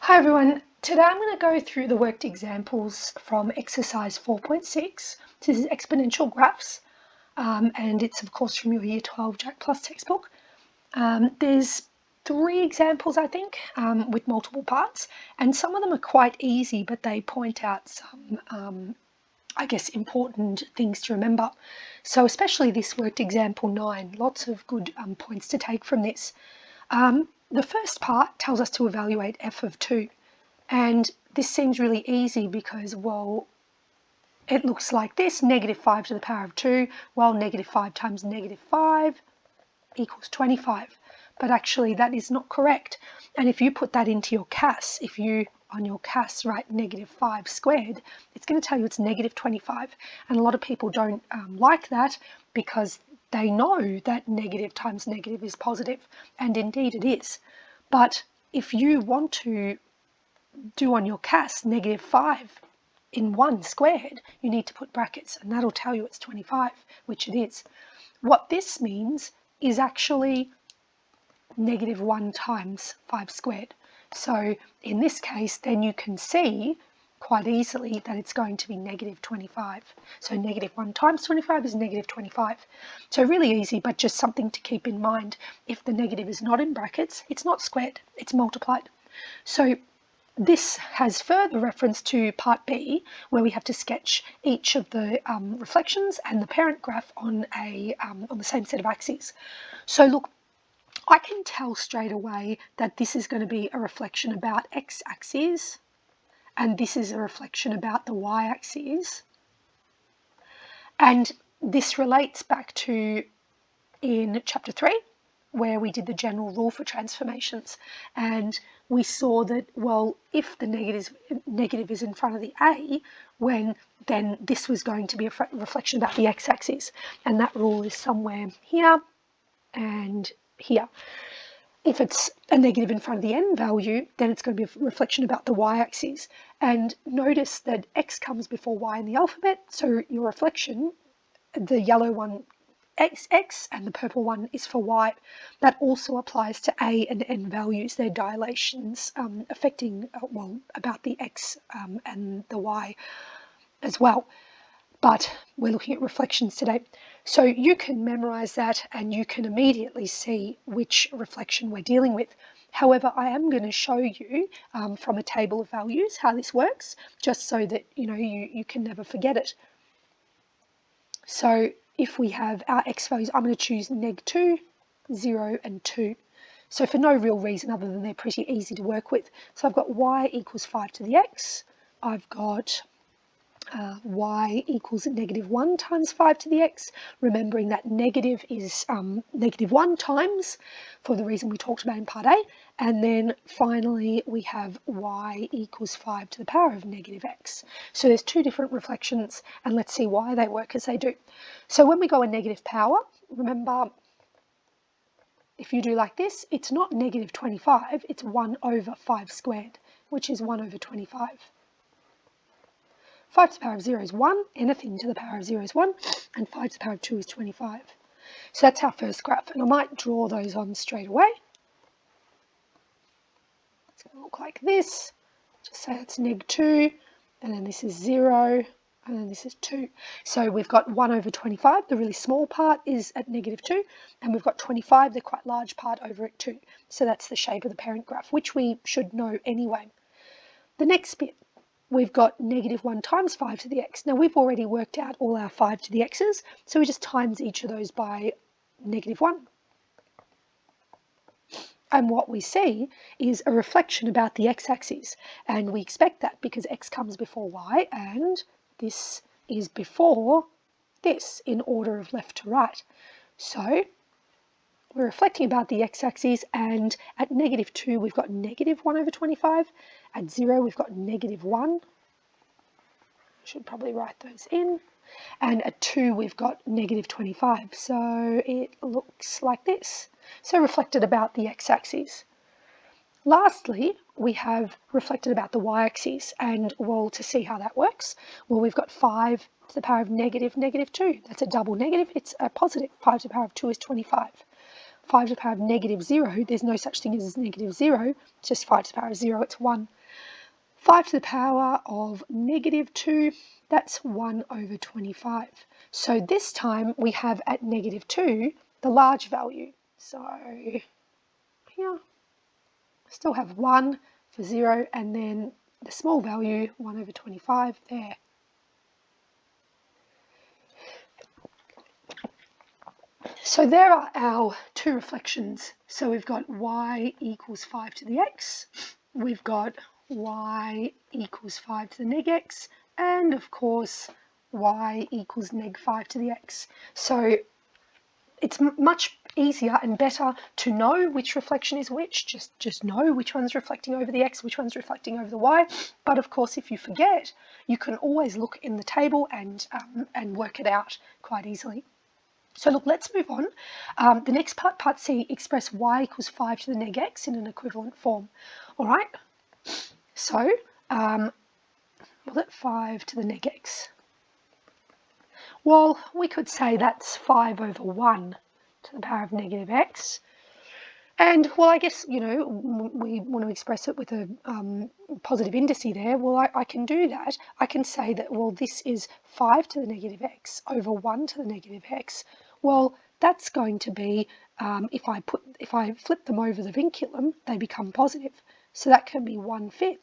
Hi everyone, today I'm going to go through the worked examples from exercise 4.6. This is exponential graphs and it's of course from your year 12 jacplus textbook. There's 3 examples I think with multiple parts, and some of them are quite easy but they point out some I guess important things to remember. So especially this worked example 9, lots of good points to take from this. The first part tells us to evaluate f of 2. And this seems really easy because, well, it looks like this, negative 5 to the power of 2. Well, negative 5 times negative 5 equals 25. But actually that is not correct. And if you put that into your CAS, if you on your CAS write negative 5 squared, it's going to tell you it's negative 25. And a lot of people don't like that because they know that negative times negative is positive, and indeed it is. But if you want to do on your CAS negative 5 in 1 squared, you need to put brackets, and that'll tell you it's 25, which it is. What this means is actually negative 1 times 5 squared. So in this case, then you can see quite easily that it's going to be negative 25. So negative 1 times 25 is negative 25. So really easy, but just something to keep in mind. If the negative is not in brackets, it's not squared, it's multiplied. So this has further reference to part B, where we have to sketch each of the reflections and the parent graph on the same set of axes. So look, I can tell straight away that this is going to be a reflection about x-axis, and this is a reflection about the y-axis. And this relates back to in chapter 3, where we did the general rule for transformations, and we saw that, well, if the negative is in front of the A, then this was going to be a reflection about the x-axis, and that rule is somewhere here and here. If it's a negative in front of the n value, then it's going to be a reflection about the y-axis. And notice that x comes before y in the alphabet, so your reflection, the yellow one, x, and the purple one is for y. That also applies to a and n values, their dilations affecting, well, about the x and the y as well. But we're looking at reflections today. So you can memorize that and you can immediately see which reflection we're dealing with. However, I am going to show you from a table of values how this works, just so that you can never forget it. So if we have our x values, I'm going to choose -2, 0, and 2. So for no real reason other than they're pretty easy to work with. So I've got y equals 5 to the x. I've got y equals -1 times 5 to the x, remembering that negative is -1 times, for the reason we talked about in part A. And then finally we have y equals 5 to the power of -x. So there's 2 different reflections, and let's see why they work as they do. So when we go a negative power, remember, if you do like this, it's not -25, it's 1 over 5 squared, which is 1 over 25. 5 to the power of 0 is 1, anything to the power of 0 is 1, and 5 to the power of 2 is 25. So that's our first graph, and I might draw those on straight away. It's going to look like this. Just say it's -2, and then this is 0, and then this is 2. So we've got 1 over 25, the really small part is at -2, and we've got 25, the quite large part, over at 2. So that's the shape of the parent graph, which we should know anyway. The next bit, we've got -1 times 5 to the x. Now we've already worked out all our 5 to the x's, so we just times each of those by -1. And what we see is a reflection about the x-axis, and we expect that because x comes before y, and this is before this in order of left to right. So we're reflecting about the x-axis, and at -2 we've got -1 over 25. At 0 we've got -1. I should probably write those in. And at 2 we've got -25. So it looks like this. So reflected about the x-axis. Lastly, we have reflected about the y-axis, and well, to see how that works, well, we've got 5 to the power of -2. That's a double negative, it's a positive. 5 to the power of 2 is 25. 5 to the power of negative 0, there's no such thing as negative 0, it's just 5 to the power of 0, it's 1. 5 to the power of negative 2, that's 1 over 25. So this time we have at negative 2 the large value. So here, still have 1 for 0, and then the small value, 1 over 25 there. So there are our two reflections. So we've got y equals 5 to the x, we've got y equals 5 to the neg x, and of course y equals neg 5 to the x. So it's much easier and better to know which reflection is which, just know which one's reflecting over the x, which one's reflecting over the y. But of course, if you forget, you can always look in the table and work it out quite easily. So look, let's move on. The next part C, express y equals 5 to the neg x in an equivalent form. All right, so we'll let 5 to the neg x. Well, we could say that's 5 over 1 to the power of negative x. And, well, I guess, you know, we want to express it with a positive indice there. Well, I can do that. I can say that, well, this is 5 to the negative x over 1 to the negative x. Well, that's going to be, if I flip them over the vinculum, they become positive. So that can be 1/5.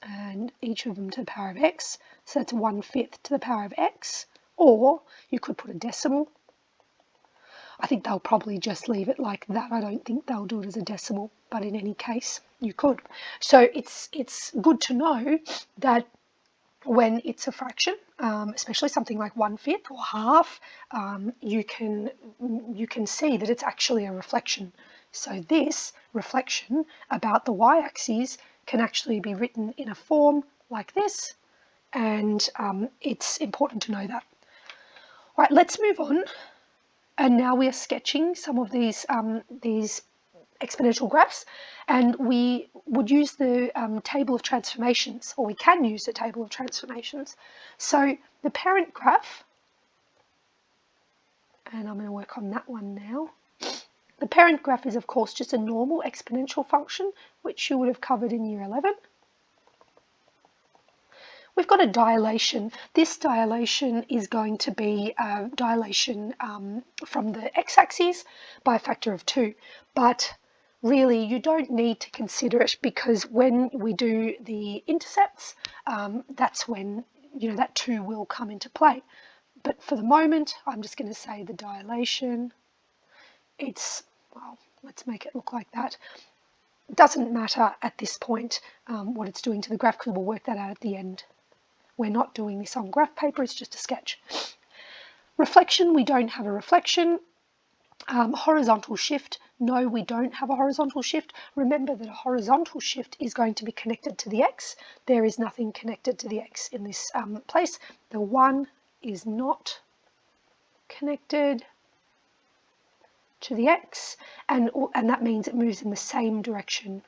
And each of them to the power of x. So that's 1/5 to the power of x. Or you could put a decimal. I think they'll probably just leave it like that. I don't think they'll do it as a decimal, but in any case, you could. So it's good to know that when it's a fraction, especially something like 1/5 or half, you can see that it's actually a reflection. So this reflection about the y-axis can actually be written in a form like this, and it's important to know that. All right, let's move on. And now we are sketching some of these exponential graphs, and we would use the table of transformations, or we can use the table of transformations. So the parent graph, and I'm going to work on that one now. The parent graph is, of course, just a normal exponential function, which you would have covered in year 11. We've got a dilation. This dilation is going to be a dilation from the x-axis by a factor of 2. But really, you don't need to consider it, because when we do the intercepts, that's when, you know, that 2 will come into play. But for the moment, I'm just going to say the dilation. It's, well, let's make it look like that. It doesn't matter at this point what it's doing to the graph, because we'll work that out at the end. We're not doing this on graph paper, it's just a sketch. Reflection, we don't have a reflection. Horizontal shift, no, we don't have a horizontal shift. Remember that a horizontal shift is going to be connected to the x. There is nothing connected to the x in this place. The 1 is not connected to the x, and that means it moves in the same direction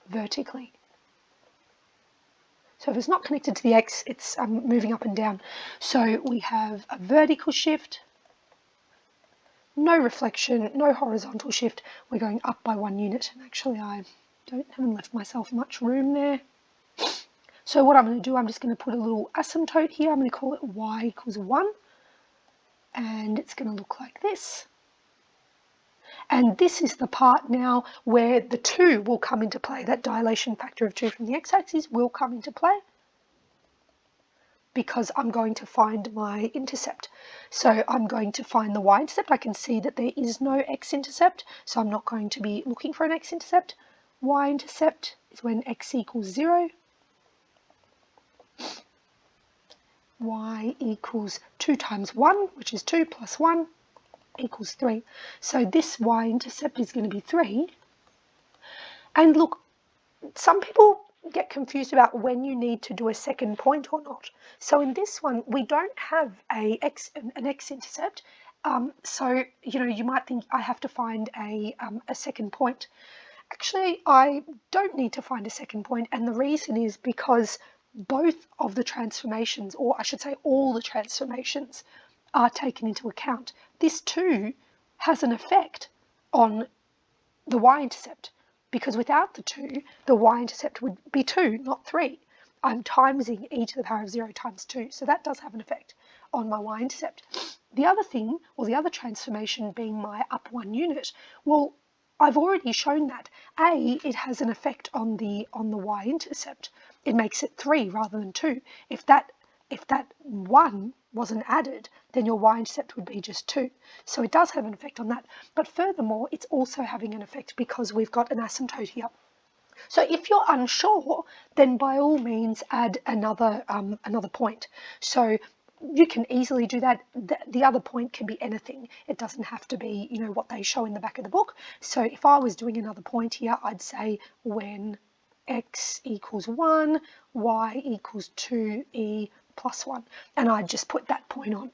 vertically. So if it's not connected to the x, it's moving up and down. So we have a vertical shift, no reflection, no horizontal shift. We're going up by 1 unit. And actually, I haven't left myself much room there. So what I'm going to do, I'm just going to put a little asymptote here. I'm going to call it y equals 1. And it's going to look like this. And this is the part now where the 2 will come into play. That dilation factor of 2 from the x-axis will come into play, because I'm going to find my intercept. So I'm going to find the y-intercept. I can see that there is no x-intercept, so I'm not going to be looking for an x-intercept. Y-intercept is when x equals 0. Y equals 2 times 1, which is 2 plus 1. Equals 3. So this y-intercept is going to be 3. And look, some people get confused about when you need to do a second point or not. So in this one, we don't have an x-intercept. So, you know, you might think I have to find a second point. Actually, I don't need to find a second point, and the reason is because both of the transformations, or I should say all the transformations, are taken into account, this too has an effect on the y-intercept, because without the 2, the y-intercept would be 2, not 3. I'm timesing e to the power of 0 times 2, so that does have an effect on my y-intercept. The other thing, or the other transformation being my up 1 unit, well, I've already shown that. It has an effect on the y-intercept. It makes it 3 rather than 2. If that 1 wasn't added, then your y-intercept would be just 2. So it does have an effect on that. But furthermore, it's also having an effect because we've got an asymptote here. So if you're unsure, then by all means add another point. So you can easily do that. The other point can be anything. It doesn't have to be, what they show in the back of the book. So if I was doing another point here, I'd say when x equals 1, y equals 2e plus 1. And I'd just put that point on.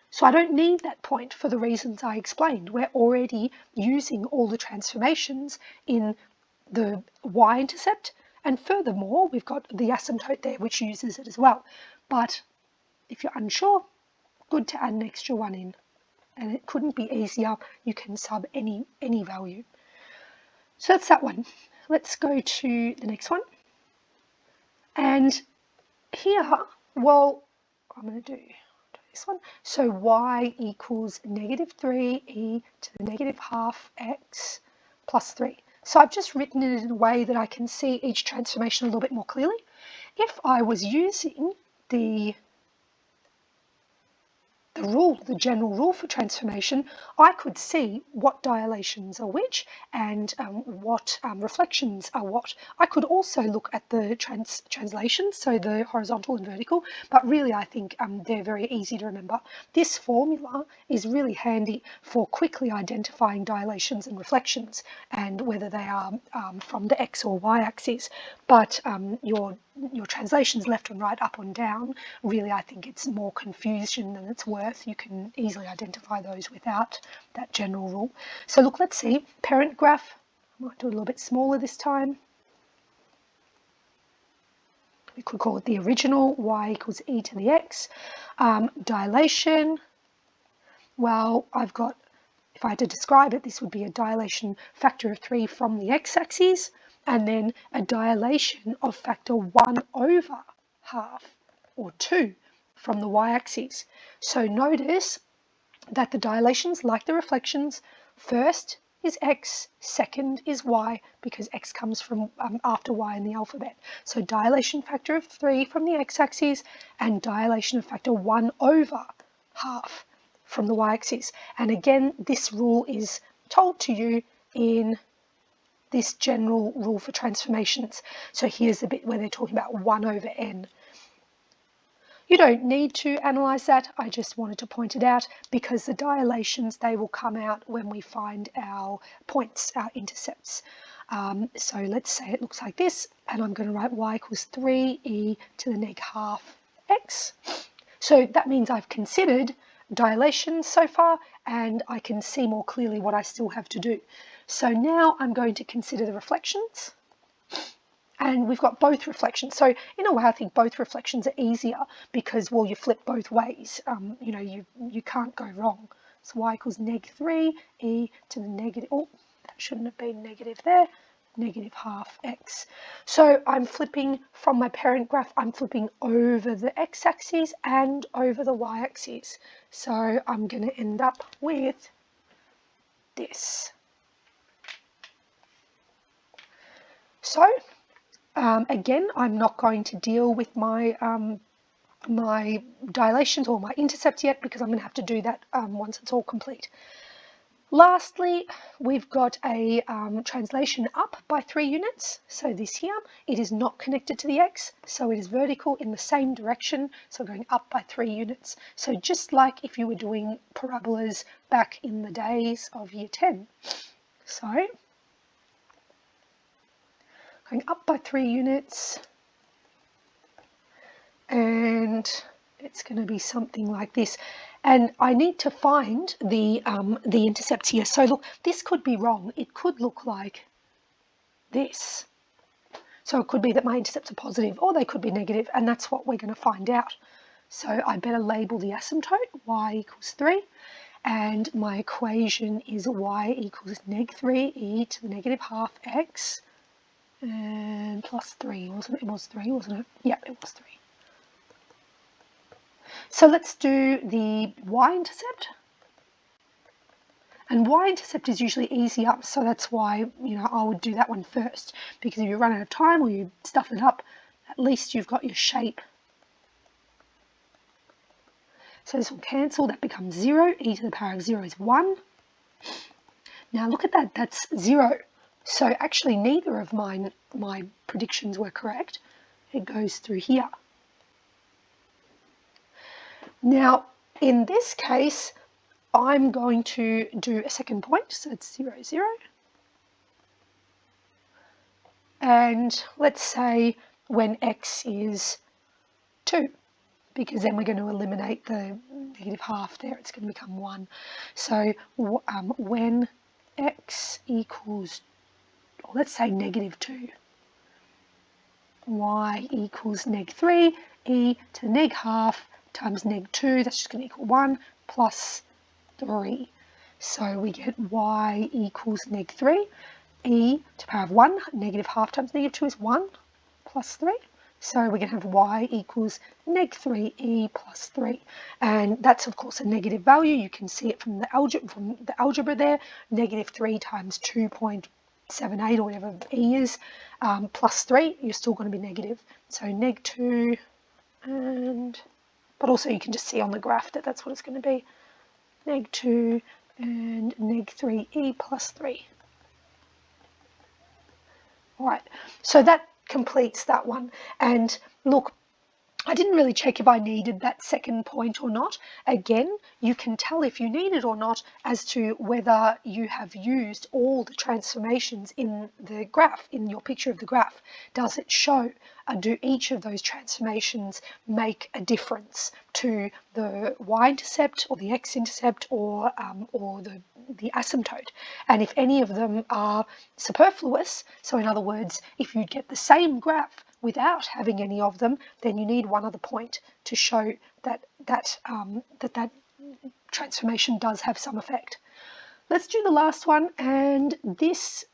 So I don't need that point for the reasons I explained. We're already using all the transformations in the y-intercept, and furthermore we've got the asymptote there which uses it as well. But if you're unsure, good to add an extra 1 in, and it couldn't be easier. You can sub any value. So that's that one. Let's go to the next one. And here, well, I'm going to do this one. So y equals negative 3e to the negative half x plus 3. So I've just written it in a way that I can see each transformation a little bit more clearly. If I was using the general rule for transformation, I could see what dilations are which and what reflections are what. I could also look at the translations, so the horizontal and vertical, but really I think they're very easy to remember. This formula is really handy for quickly identifying dilations and reflections and whether they are from the x or y axis, but your translations left and right, up and down, really I think it's more confusion than it's worth. You can easily identify those without that general rule. So look, let's see, parent graph, I might do it a little bit smaller this time. We could call it the original, y equals e to the x. Dilation, well, I've got, if I had to describe it, this would be a dilation factor of 3 from the x-axis, and then a dilation of factor 1 over half, or 2, from the y-axis. So notice that the dilations, like the reflections, first is x, second is y, because x comes from after y in the alphabet. So dilation factor of 3 from the x-axis and dilation of factor 1 over half from the y-axis. And again, this rule is told to you in this general rule for transformations. So here's the bit where they're talking about 1 over n. You don't need to analyse that, I just wanted to point it out because the dilations, they will come out when we find our points, our intercepts. So let's say it looks like this, and I'm going to write y equals 3e to the neg half x. So that means I've considered dilations so far, and I can see more clearly what I still have to do. So now I'm going to consider the reflections. And we've got both reflections. So in a way, I think both reflections are easier because, well, you flip both ways. You can't go wrong. So y equals neg 3 e to the negative, oh, that shouldn't have been negative there, negative half x. So I'm flipping from my parent graph, I'm flipping over the x-axis and over the y-axis. So I'm going to end up with this. So again, I'm not going to deal with my my dilations or my intercepts yet because I'm going to have to do that once it's all complete. Lastly, we've got a translation up by 3 units. So this here, it is not connected to the x, so it is vertical in the same direction, so going up by 3 units. So just like if you were doing parabolas back in the days of year 10. So going up by 3 units, and it's going to be something like this. And I need to find the intercepts here. So look, this could be wrong. It could look like this. So it could be that my intercepts are positive, or they could be negative, and that's what we're going to find out. So I better label the asymptote, y equals 3. And my equation is y equals -3e to the negative half x and plus 3, wasn't it? It was 3, wasn't it? Yep, it was 3. So let's do the y-intercept. And y-intercept is usually easier, so that's why, I would do that one first. Because if you run out of time or you stuff it up, at least you've got your shape. So this will cancel, that becomes 0. E to the power of 0 is 1. Now look at that, that's 0. So actually neither of my predictions were correct. It goes through here. Now in this case, I'm going to do a second point, so it's 0, 0. And let's say when x is 2, because then we're going to eliminate the negative half there, it's going to become 1. So when x equals, or let's say -2, y equals -3, e to the neg half times -2, that's just going to equal 1 plus 3. So we get y equals -3, e to the power of 1, negative half times -2 is 1 plus 3. So we're going to have y equals -3e plus 3. And that's, of course, a negative value. You can see it from the algebra there. -3 times 2.78 or whatever e is, plus 3, you're still going to be negative. So -2, but also you can just see on the graph that that's what it's going to be. -2 and -3e plus 3. All right, so that completes that one. And look, I didn't really check if I needed that second point or not. Again, you can tell if you need it or not as to whether you have used all the transformations in the graph, in your picture of the graph. Does it show, do each of those transformations make a difference to the y-intercept or the x-intercept or the asymptote? And if any of them are superfluous, so in other words, if you get the same graph without having any of them, then you need one other point to show that that transformation does have some effect. Let's do the last one, and this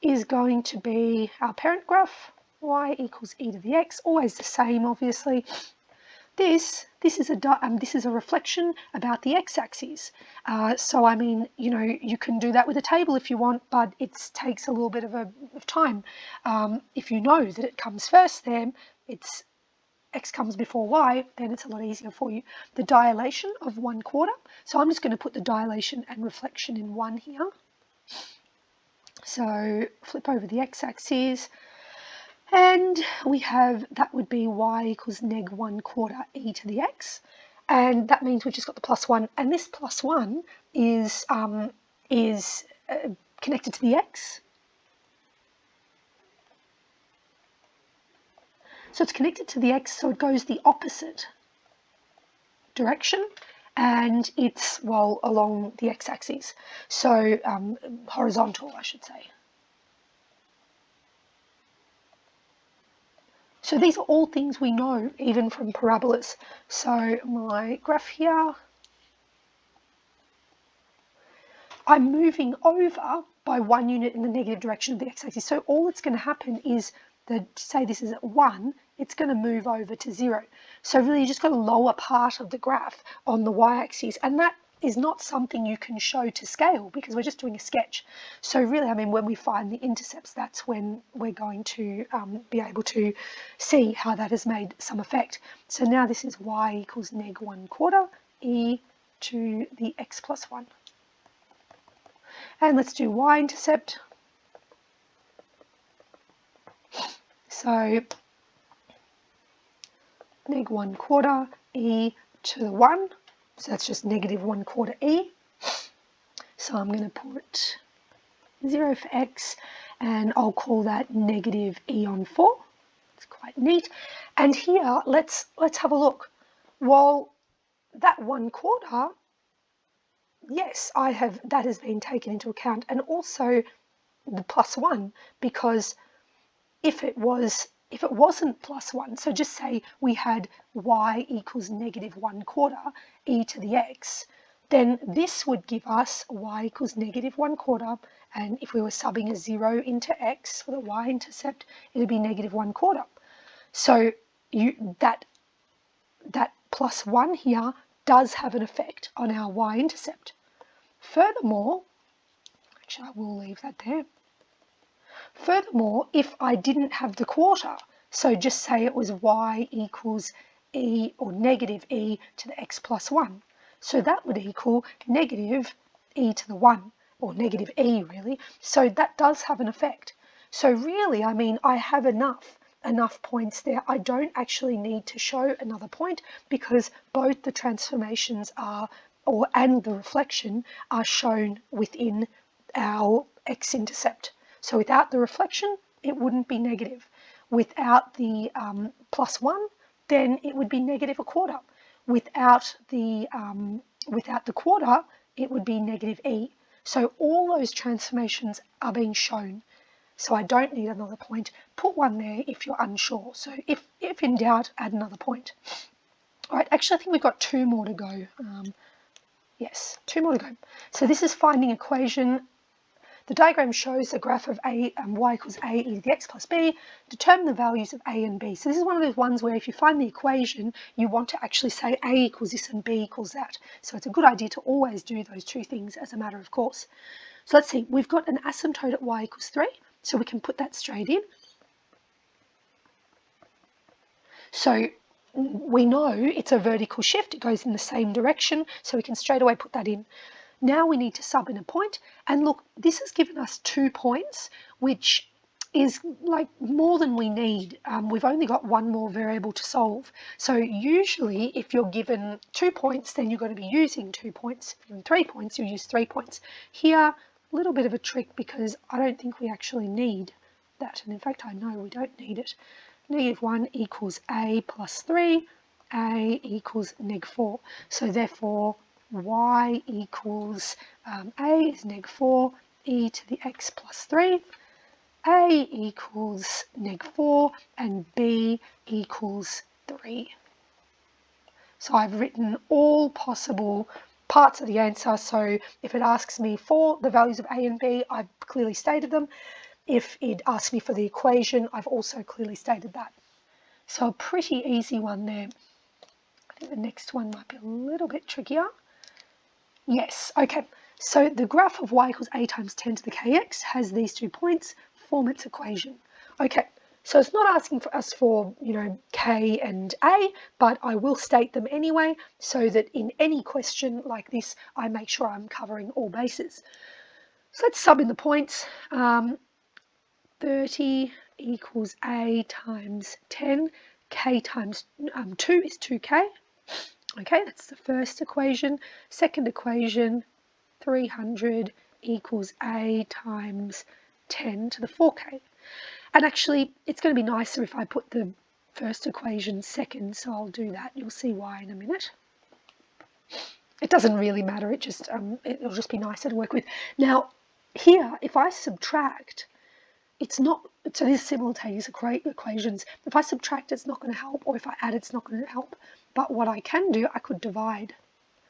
is going to be our parent graph, y equals e to the x, always the same, obviously. This is a reflection about the x-axis. So I mean, you can do that with a table if you want, but it takes a little bit of time. If you know that it comes first, then it's x comes before y, then it's a lot easier for you. The dilation of 1/4. So I'm just going to put the dilation and reflection in 1 here. So flip over the x-axis. And we have, that would be y equals -1/4 e to the x. And that means we've just got the +1. And this +1 is connected to the x. So it's connected to the x, so it goes the opposite direction. And it's, well, along the x-axis. So horizontal, I should say. So these are all things we know, even from parabolas. So my graph here, I'm moving over by 1 unit in the negative direction of the x-axis. So all that's going to happen is that, say this is at 1, it's going to move over to 0. So really you just got a lower part of the graph on the y-axis, and that is not something you can show to scale because we're just doing a sketch. So really, I mean, when we find the intercepts, that's when we're going to be able to see how that has made some effect. So now this is y equals -1/4 e to the x plus 1. And let's do y-intercept. So -1/4 e to the 1. So that's just -1/4 e. So I'm going to put 0 for x, and I'll call that -e/4. It's quite neat. And here, let's have a look. Well, that 1/4, yes, that has been taken into account, and also the +1, because if it was if it wasn't plus 1, so just say we had y equals -1/4 e to the x, then this would give us y equals -1/4, and if we were subbing a 0 into x for the y-intercept, it would be -1/4. So that plus 1 here does have an effect on our y-intercept. Furthermore, actually I will leave that there. Furthermore, if I didn't have the quarter, so just say it was y equals e or negative e to the x plus 1, so that would equal negative e to the 1, or negative e really, so that does have an effect. So really, I mean, I have enough points there. I don't actually need to show another point because both the transformations and the reflection are shown within our x-intercept. So without the reflection, it wouldn't be negative. Without the plus 1, then it would be -1/4. Without the quarter, it would be negative e. So all those transformations are being shown. So I don't need another point. Put one there if you're unsure. So if in doubt, add another point. All right, actually, I think we've got 2 more to go. Yes, 2 more to go. So this is finding equation. The diagram shows a graph of y equals a e to the x plus b. Determine the values of a and b. So this is one of those ones where if you find the equation, you want to actually say a equals this and b equals that. So it's a good idea to always do those 2 things as a matter of course. So let's see, we've got an asymptote at y equals 3, so we can put that straight in. So we know it's a vertical shift, it goes in the same direction, so we can straight away put that in. Now we need to sub in a point, and look, this has given us 2 points, which is like more than we need. We've only got 1 more variable to solve. So usually if you're given 2 points, then you're going to be using 2 points. If you're given 3 points, you'll use 3 points. Here, a little bit of a trick because I don't think we actually need that. And in fact, I know we don't need it. -1 equals a plus 3, a equals -4. So therefore, y equals a is -4, e to the x plus 3, a equals -4, and b equals 3. So I've written all possible parts of the answer. So if it asks me for the values of a and b, I've clearly stated them. If it asks me for the equation, I've also clearly stated that. So a pretty easy one there. I think the next one might be a little bit trickier. Yes, okay. So the graph of y equals a times 10 to the kx has these 2 points, form its equation. Okay, so it's not asking for us for, k and a, but I will state them anyway, so that in any question like this, I make sure I'm covering all bases. So let's sub in the points. 30 equals a times 10, k times 2 is 2k. Okay, that's the first equation. Second equation, 300 equals a times 10 to the 4k. And actually, it's going to be nicer if I put the first equation second, so I'll do that. You'll see why in a minute. It doesn't really matter, it'll just be nicer to work with. Now, here, if I subtract, it's not, so these simultaneous equations, if I subtract, it's not going to help, or if I add, it's not going to help. But what I can do, I could divide.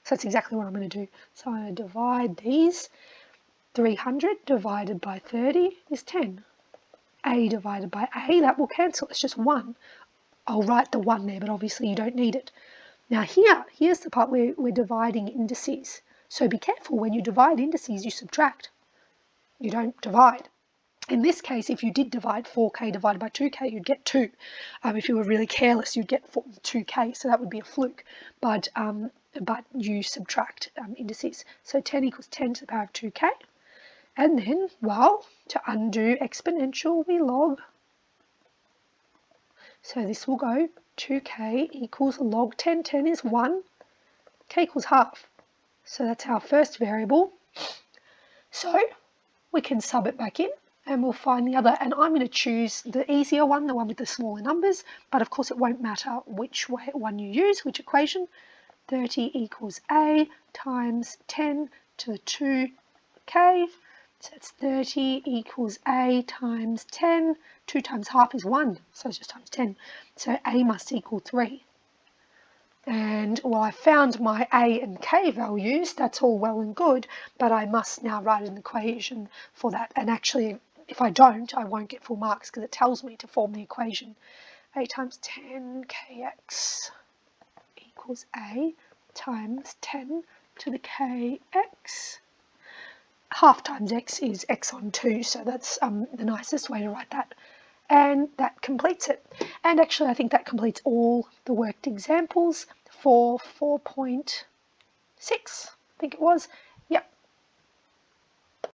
So that's exactly what I'm going to do. So I'm going to divide these. 300 divided by 30 is 10. A divided by A, that will cancel, it's just 1. I'll write the 1 there, but obviously you don't need it. Now here's the part where we're dividing indices. So be careful, when you divide indices, you subtract. You don't divide. In this case, if you did divide 4k divided by 2k, you'd get 2. If you were really careless, you'd get 2k, so that would be a fluke. But you subtract indices. So 10 equals 10 to the power of 2k. And then, well, to undo exponential, we log. So this will go 2k equals log 10. 10 is 1. K equals half. So that's our first variable. So we can sub it back in, and we'll find the other, and I'm going to choose the easier one, the one with the smaller numbers, but of course it won't matter which one you use, which equation. 30 equals a times 10 to the 2k, So it's 30 equals A times 10. 2 times half is 1, so it's just times 10. So A must equal 3. And well, I found my A and K values, that's all well and good, but I must now write an equation for that. And actually, if I don't, I won't get full marks because it tells me to form the equation. A times 10 kx equals A times 10 to the kx. Half times x is x on 2, so that's the nicest way to write that. And that completes it. And actually, I think that completes all the worked examples for 4.6, I think it was.